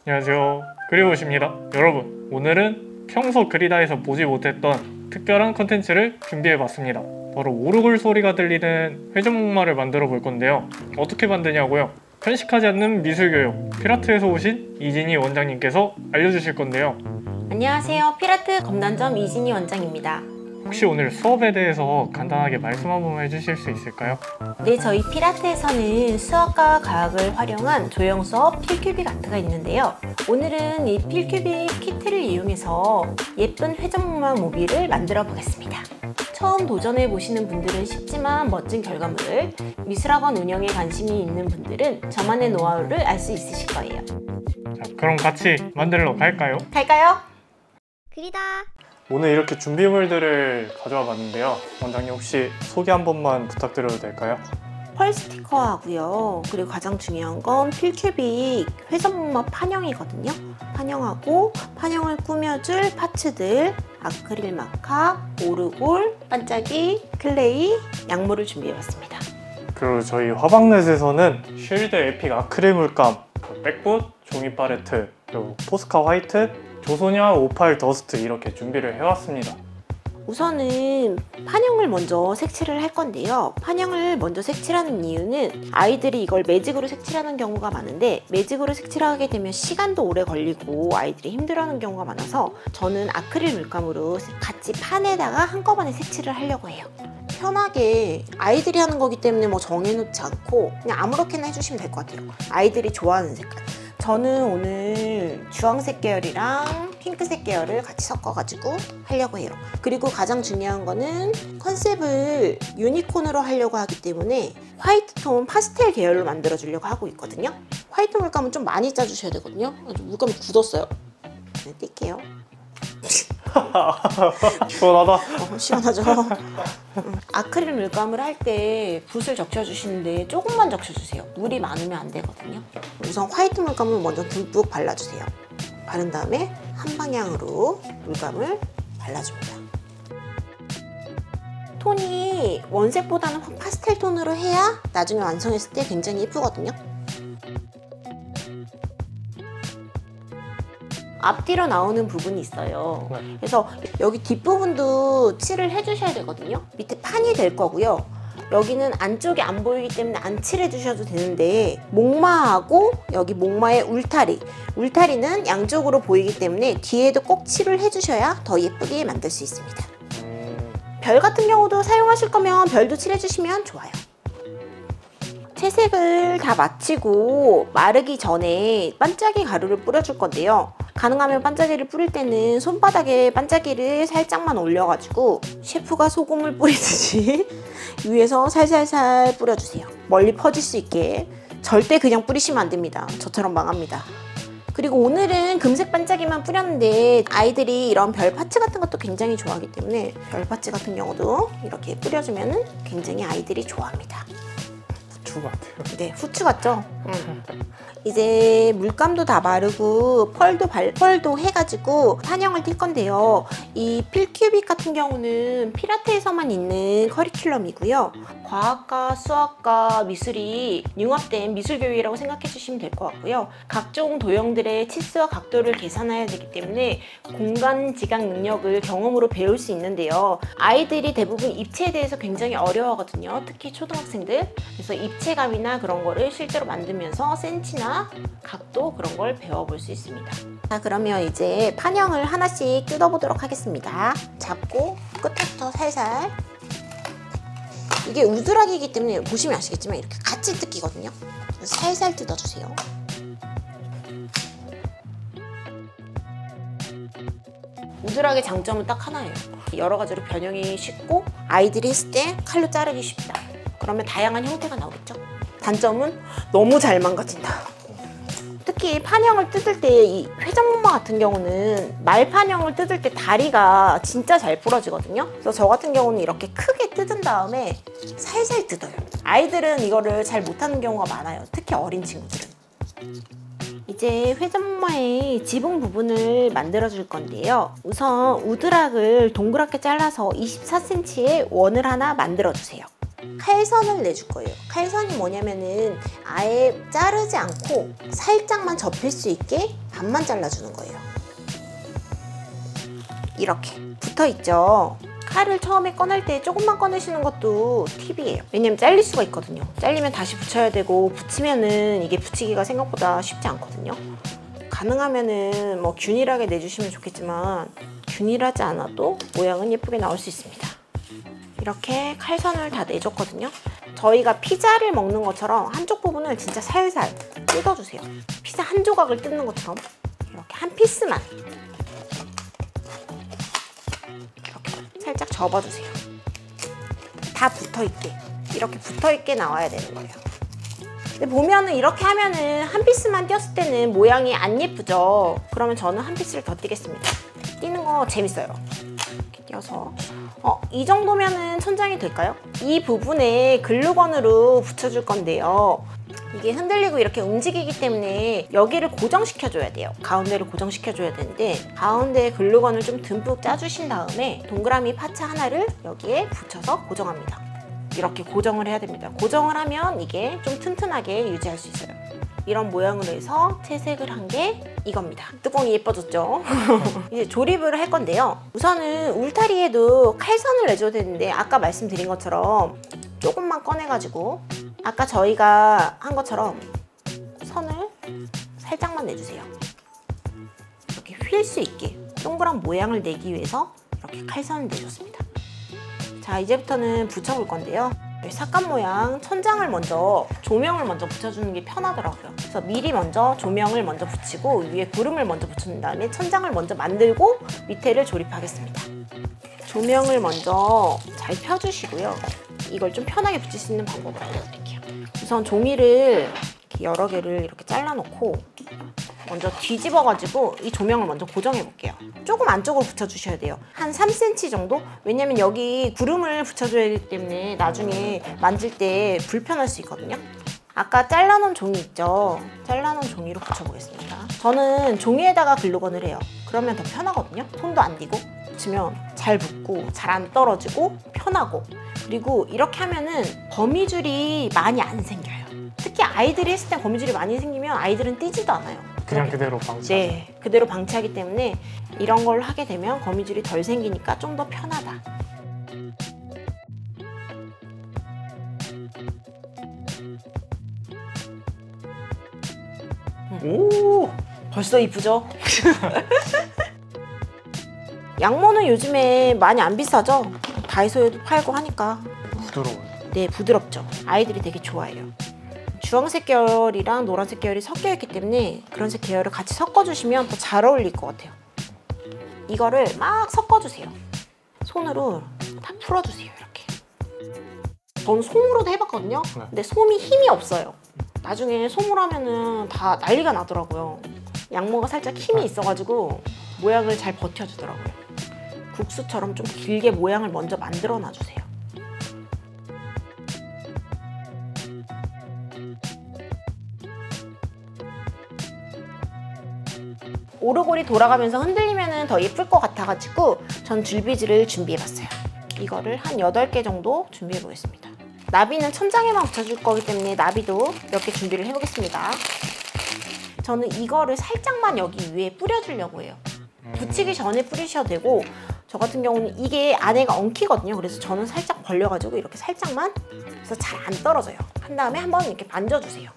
안녕하세요, 그리우십니다. 여러분, 오늘은 평소 그리다에서 보지 못했던 특별한 컨텐츠를 준비해봤습니다. 바로 오르골 소리가 들리는 회전목마를 만들어 볼 건데요. 어떻게 만드냐고요? 편식하지 않는 미술교육 피라트에서 오신 이진희 원장님께서 알려주실 건데요. 안녕하세요, 피라트 검단점 이진희 원장입니다. 혹시 오늘 수업에 대해서 간단하게 말씀 한 번만 해주실 수 있을까요? 네, 저희 피라트에서는 수학과 과학을 활용한 조형 수업 필큐빅 아트가 있는데요. 오늘은 이 필큐빅 키트를 이용해서 예쁜 회전목마 모빌을 만들어 보겠습니다. 처음 도전해 보시는 분들은 쉽지만 멋진 결과물을, 미술학원 운영에 관심이 있는 분들은 저만의 노하우를 알 수 있으실 거예요. 자, 그럼 같이 만들러 갈까요? 갈까요? 그리다. 오늘 이렇게 준비물들을 가져와 봤는데요. 원장님 혹시 소개 한 번만 부탁드려도 될까요? 펄 스티커하고요. 그리고 가장 중요한 건 필큐빅 회전목마 판형이거든요. 판형하고 판형을 꾸며줄 파츠들, 아크릴 마카, 오르골, 반짝이, 클레이, 양모를 준비해봤습니다. 그리고 저희 화방넷에서는 쉴드 에픽 아크릴 물감, 백붓, 종이 팔레트, 그리고 포스카 화이트, 조소냐 58 더스트 이렇게 준비를 해왔습니다. 우선은 판형을 먼저 색칠을 할 건데요. 판형을 먼저 색칠하는 이유는 아이들이 이걸 매직으로 색칠하는 경우가 많은데, 매직으로 색칠하게 되면 시간도 오래 걸리고 아이들이 힘들어하는 경우가 많아서 저는 아크릴 물감으로 같이 판에다가 한꺼번에 색칠을 하려고 해요. 편하게 아이들이 하는 거기 때문에 뭐 정해놓지 않고 그냥 아무렇게나 해주시면 될 것 같아요. 아이들이 좋아하는 색깔. 저는 오늘 주황색 계열이랑 핑크색 계열을 같이 섞어가지고 하려고 해요. 그리고 가장 중요한 거는 컨셉을 유니콘으로 하려고 하기 때문에 화이트 톤 파스텔 계열로 만들어 주려고 하고 있거든요. 화이트 물감은 좀 많이 짜주셔야 되거든요. 물감이 굳었어요. 네, 뗄게요. 시원하다. 시원하죠? 아크릴 물감을 할 때 붓을 적셔주시는데 조금만 적셔주세요. 물이 많으면 안 되거든요. 우선 화이트 물감을 먼저 듬뿍 발라주세요. 바른 다음에 한 방향으로 물감을 발라줍니다. 톤이 원색보다는 확 파스텔 톤으로 해야 나중에 완성했을 때 굉장히 예쁘거든요. 앞뒤로 나오는 부분이 있어요. 그래서 여기 뒷부분도 칠을 해주셔야 되거든요. 밑에 판이 될 거고요. 여기는 안쪽이 안 보이기 때문에 안 칠해 주셔도 되는데, 목마하고 여기 목마의 울타리는 양쪽으로 보이기 때문에 뒤에도 꼭 칠을 해주셔야 더 예쁘게 만들 수 있습니다. 별 같은 경우도 사용하실 거면 별도 칠해 주시면 좋아요. 채색을 다 마치고 마르기 전에 반짝이 가루를 뿌려줄 건데요. 가능하면 반짝이를 뿌릴 때는 손바닥에 반짝이를 살짝만 올려가지고 셰프가 소금을 뿌리듯이 위에서 살살살 뿌려주세요. 멀리 퍼질 수 있게. 절대 그냥 뿌리시면 안 됩니다. 저처럼 망합니다. 그리고 오늘은 금색 반짝이만 뿌렸는데 아이들이 이런 별 파츠 같은 것도 굉장히 좋아하기 때문에 별 파츠 같은 경우도 이렇게 뿌려주면 굉장히 아이들이 좋아합니다. 후추 같아요. 네, 후추 같죠? 이제 물감도 다 마르고 펄도 해가지고 판형을 띌 건데요. 이 필큐빅 같은 경우는 피라트에서만 있는 커리큘럼이고요. 과학과 수학과 미술이 융합된 미술교육이라고 생각해 주시면 될 것 같고요. 각종 도형들의 치수와 각도를 계산해야 되기 때문에 공간 지각 능력을 경험으로 배울 수 있는데요. 아이들이 대부분 입체에 대해서 굉장히 어려워하거든요. 특히 초등학생들. 그래서 입체감이나 그런 거를 실제로 만들면서 센치나 각도 그런 걸 배워볼 수 있습니다. 자, 그러면 이제 판형을 하나씩 뜯어보도록 하겠습니다. 잡고 끝부터 살살. 이게 우드락이기 때문에 보시면 아시겠지만 이렇게 같이 뜯기거든요. 살살 뜯어주세요. 우드락의 장점은 딱 하나예요. 여러 가지로 변형이 쉽고 아이들이 했을 때 칼로 자르기 쉽다. 그러면 다양한 형태가 나오겠죠. 단점은 너무 잘 망가진다. 특히 판형을 뜯을 때 이 회전목마 같은 경우는 말 판형을 뜯을 때 다리가 진짜 잘 부러지거든요. 그래서 저 같은 경우는 이렇게 크게 뜯은 다음에 살살 뜯어요. 아이들은 이거를 잘 못하는 경우가 많아요. 특히 어린 친구들은. 이제 회전목마의 지붕 부분을 만들어 줄 건데요. 우선 우드락을 동그랗게 잘라서 24cm의 원을 하나 만들어 주세요. 칼선을 내줄 거예요. 칼선이 뭐냐면은 아예 자르지 않고 살짝만 접힐 수 있게 반만 잘라주는 거예요. 이렇게 붙어있죠. 칼을 처음에 꺼낼 때 조금만 꺼내시는 것도 팁이에요. 왜냐면 잘릴 수가 있거든요. 잘리면 다시 붙여야 되고, 붙이면은 이게 붙이기가 생각보다 쉽지 않거든요. 가능하면은 뭐 균일하게 내주시면 좋겠지만 균일하지 않아도 모양은 예쁘게 나올 수 있습니다. 이렇게 칼선을 다 내줬거든요. 저희가 피자를 먹는 것처럼 한쪽 부분을 진짜 살살 뜯어주세요. 피자 한 조각을 뜯는 것처럼 이렇게 한 피스만 이렇게 살짝 접어주세요. 다 붙어있게, 이렇게 붙어있게 나와야 되는 거예요. 근데 보면은 이렇게 하면은 한 피스만 띄었을 때는 모양이 안 예쁘죠. 그러면 저는 한 피스를 더 띄겠습니다. 띄는 거 재밌어요. 이렇게 띄어서 이 정도면은 천장이 될까요? 이 부분에 글루건으로 붙여줄 건데요. 이게 흔들리고 이렇게 움직이기 때문에 여기를 고정시켜줘야 돼요. 가운데를 고정시켜줘야 되는데, 가운데에 글루건을 좀 듬뿍 짜주신 다음에 동그라미 파츠 하나를 여기에 붙여서 고정합니다. 이렇게 고정을 해야 됩니다. 고정을 하면 이게 좀 튼튼하게 유지할 수 있어요. 이런 모양으로 해서 채색을 한 게 이겁니다. 뚜껑이 예뻐졌죠? 이제 조립을 할 건데요. 우선은 울타리에도 칼선을 내줘야 되는데, 아까 말씀드린 것처럼 조금만 꺼내가지고 아까 저희가 한 것처럼 선을 살짝만 내주세요. 이렇게 휠 수 있게 동그란 모양을 내기 위해서 이렇게 칼선을 내줬습니다. 자, 이제부터는 붙여볼 건데요. 삭감 모양 천장을 먼저, 조명을 먼저 붙여주는 게 편하더라고요. 그래서 미리 먼저 조명을 먼저 붙이고 위에 구름을 먼저 붙인 다음에 천장을 먼저 만들고 밑에를 조립하겠습니다. 조명을 먼저 잘 펴주시고요. 이걸 좀 편하게 붙일 수 있는 방법을 알려드릴게요. 우선 종이를 이렇게 여러 개를 이렇게 잘라놓고 먼저 뒤집어가지고 이 조명을 먼저 고정해 볼게요. 조금 안쪽으로 붙여주셔야 돼요. 한 3cm 정도? 왜냐면 여기 구름을 붙여줘야 하기 때문에 나중에 만질 때 불편할 수 있거든요. 아까 잘라놓은 종이 있죠? 잘라놓은 종이로 붙여보겠습니다. 저는 종이에다가 글루건을 해요. 그러면 더 편하거든요. 손도 안 디고 붙이면 잘 붙고 잘 안 떨어지고 편하고, 그리고 이렇게 하면은 거미줄이 많이 안 생겨요. 특히 아이들이 했을 때 거미줄이 많이 생기면 아이들은 띄지도 않아요. 그냥 그대로 방치. 네, 그대로 방치하기 때문에 이런 걸 하게 되면 거미줄이 덜 생기니까 좀 더 편하다. 오! 벌써 이쁘죠? 양모는 요즘에 많이 안 비싸죠? 다이소에도 팔고 하니까. 부드러워요. 네, 부드럽죠. 아이들이 되게 좋아해요. 주황색 계열이랑 노란색 계열이 섞여 있기 때문에 그런 색 계열을 같이 섞어주시면 더 잘 어울릴 것 같아요. 이거를 막 섞어주세요. 손으로 다 풀어주세요. 이렇게. 저는 솜으로도 해봤거든요. 근데 솜이 힘이 없어요. 나중에 솜으로 하면은 다 난리가 나더라고요. 양모가 살짝 힘이 있어가지고 모양을 잘 버텨주더라고요. 국수처럼 좀 길게 모양을 먼저 만들어 놔주세요. 오르골이 돌아가면서 흔들리면 더 예쁠 것 같아가지고 전 줄비즈를 준비해봤어요. 이거를 한 8개 정도 준비해보겠습니다. 나비는 천장에만 붙여줄 거기 때문에 나비도 몇 개 준비를 해보겠습니다. 저는 이거를 살짝만 여기 위에 뿌려주려고 해요. 붙이기 전에 뿌리셔도 되고, 저 같은 경우는 이게 안에가 엉키거든요. 그래서 저는 살짝 벌려가지고 이렇게 살짝만, 그래서 잘 안 떨어져요. 한 다음에 한번 이렇게 만져주세요.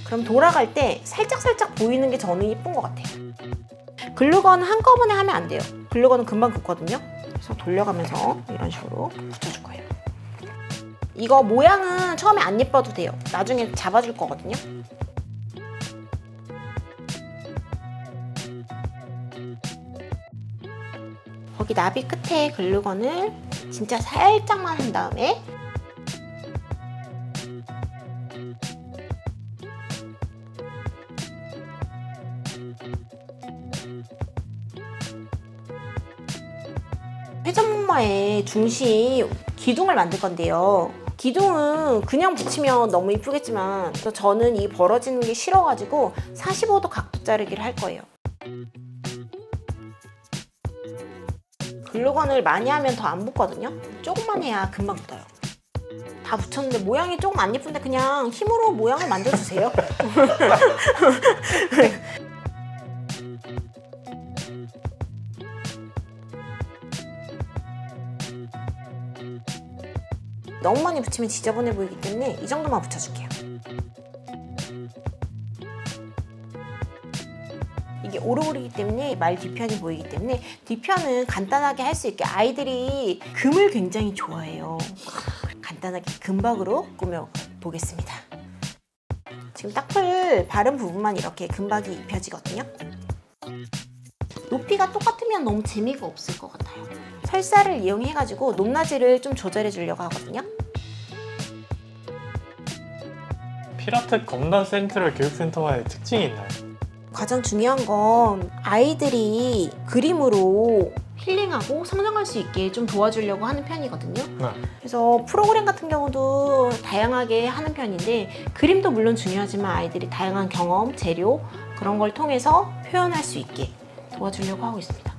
그럼 돌아갈 때 살짝살짝 보이는 게 저는 예쁜 것 같아요. 글루건 한꺼번에 하면 안 돼요. 글루건은 금방 굳거든요. 그래서 돌려가면서 이런 식으로 붙여줄 거예요. 이거 모양은 처음에 안 예뻐도 돼요. 나중에 잡아줄 거거든요. 거기 나비 끝에 글루건을 진짜 살짝만 한 다음에 회전목마의 중심 기둥을 만들 건데요. 기둥은 그냥 붙이면 너무 이쁘겠지만 저는 이 벌어지는 게 싫어가지고 45도 각도 자르기를 할 거예요. 글루건을 많이 하면 더 안 붙거든요. 조금만 해야 금방 붙어요. 다 붙였는데 모양이 조금 안 예쁜데 그냥 힘으로 모양을 만들어주세요. 너무 많이 붙이면 지저분해 보이기 때문에 이 정도만 붙여줄게요. 이게 오르골이기 때문에 말 뒤편이 보이기 때문에 뒤편은 간단하게 할 수 있게 아이들이 금을 굉장히 좋아해요. 간단하게 금박으로 꾸며 보겠습니다. 지금 딱풀 바른 부분만 이렇게 금박이 입혀지거든요. 높이가 똑같으면 너무 재미가 없을 것 같아요. 설사를 이용해가지고 높낮이를 좀 조절해 주려고 하거든요. 피라테 검단 센트럴 교육센터와의 특징이 있나요? 가장 중요한 건 아이들이 그림으로 힐링하고 성장할 수 있게 좀 도와주려고 하는 편이거든요. 네. 그래서 프로그램 같은 경우도 다양하게 하는 편인데 그림도 물론 중요하지만 아이들이 다양한 경험, 재료 그런 걸 통해서 표현할 수 있게 도와주려고 하고 있습니다.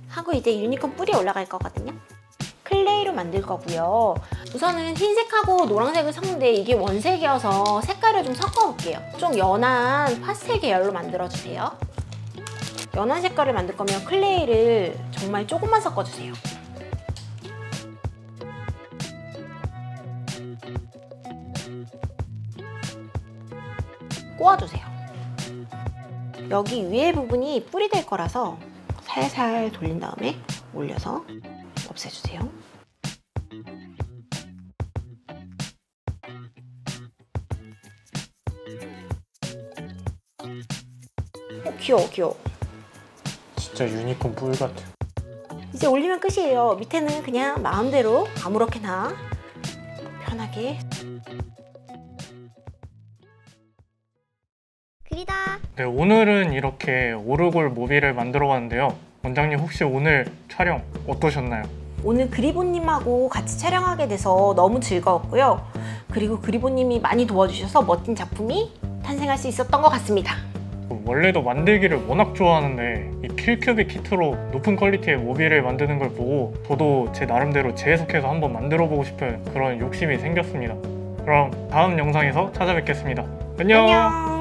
하고 이제 유니콘 뿔이 올라갈 거거든요. 클레이로 만들 거고요. 우선은 흰색하고 노란색을 섞는데 이게 원색이어서 색깔을 좀 섞어 볼게요. 좀 연한 파스텔 계열로 만들어 주세요. 연한 색깔을 만들 거면 클레이를 정말 조금만 섞어 주세요. 꼬아주세요. 여기 위에 부분이 뿔이 될 거라서 살살 돌린 다음에 올려서 없애주세요. 귀여워 귀여워. 진짜 유니콘 뿔 같아요. 이제 올리면 끝이에요. 밑에는 그냥 마음대로 아무렇게나 편하게 그리다. 네, 오늘은 이렇게 오르골 모빌을 만들어 봤는데요. 원장님 혹시 오늘 촬영 어떠셨나요? 오늘 그리보님하고 같이 촬영하게 돼서 너무 즐거웠고요. 그리고 그리보님이 많이 도와주셔서 멋진 작품이 탄생할 수 있었던 것 같습니다. 원래도 만들기를 워낙 좋아하는데 이 필큐빅 키트로 높은 퀄리티의 모빌을 만드는 걸 보고 저도 제 나름대로 재해석해서 한번 만들어 보고 싶은 그런 욕심이 생겼습니다. 그럼 다음 영상에서 찾아뵙겠습니다. 안녕!